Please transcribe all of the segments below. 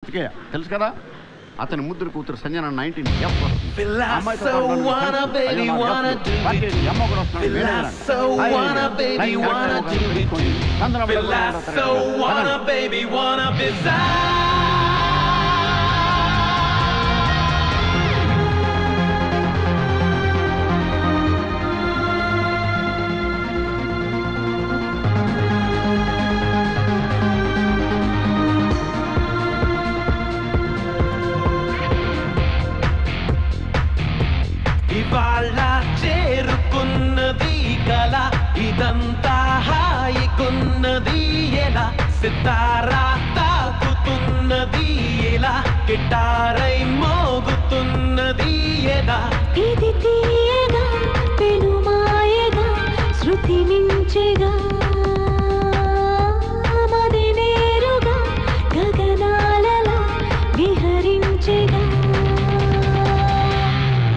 కార్తికేయ తెలుసు కదా, అతని ముద్దురు కూతురు సంజన 19F ఇవాళ చేరుకున్నది కల ఇదంతా హాయికున్నది ఎలా సితారా తాకుతున్నది ఎలా గిటారై మోగుతున్నది ఎలా ఇది తీయగా పెనుమాయగా శృతి మించెగా మది నేరుగా గగనాలలా విహరించెగా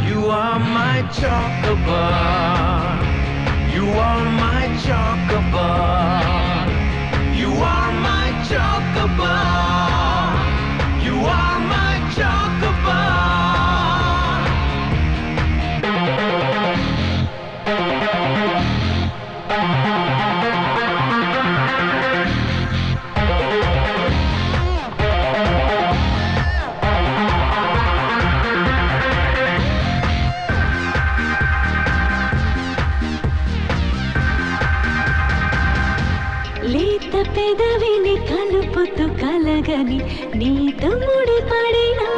You are my chocobar. You are my chocobar. You are my chocobar. You are my chocobar. లేత పెదవిని కలుపుతూ కలగని నీతో ముడిపడినా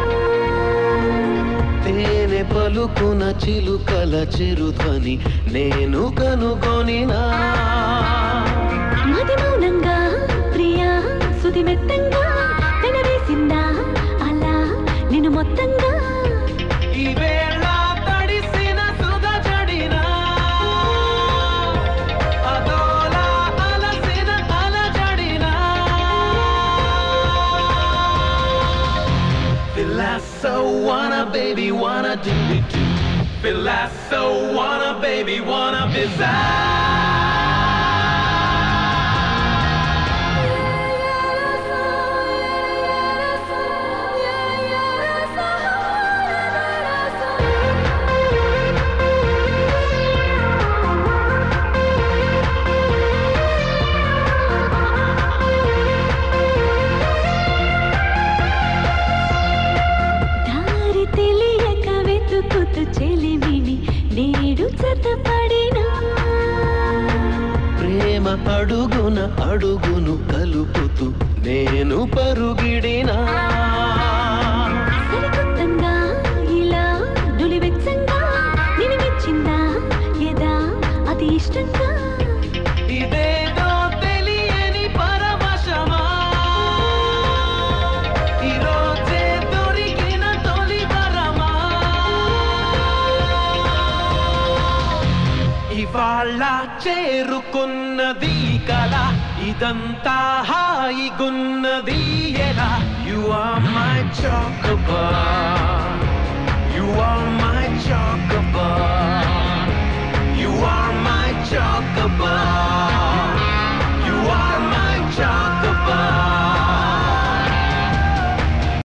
తేనె పలుకున చిలుకల చిరుధ్వని నేను కనుగొనినా మది మౌనంగా ప్రియా సుది మెత్తంగా పెనవేసిందా అలా నిన్ను మొత్తంగా ఈ వేళ తడిసిన సుధ జడినా అదోలా అలసిన అలజడినా Filasso wanna baby wanna do it too Filasso wanna baby wanna bizarre దారి తెలియక వెతుకుతూ చెలిమిని నేడు జతపడినా ప్రేమ అడుగున అడుగును కలుపుతూ నేను పరుగిడినా సరికొత్తంగా ఇలా నులివెచ్చంగా నిన్ను మెచ్చిందా ఎదా అతి ఇష్టంగా ఇదేదో తెలియని పరవశమా ఈరోజే దొరికిన తొలి వరమా ఇవాళ చేరుకున్నది కల ఇదంతా హాయిగున్నది ఎలా You are my chocobar You are my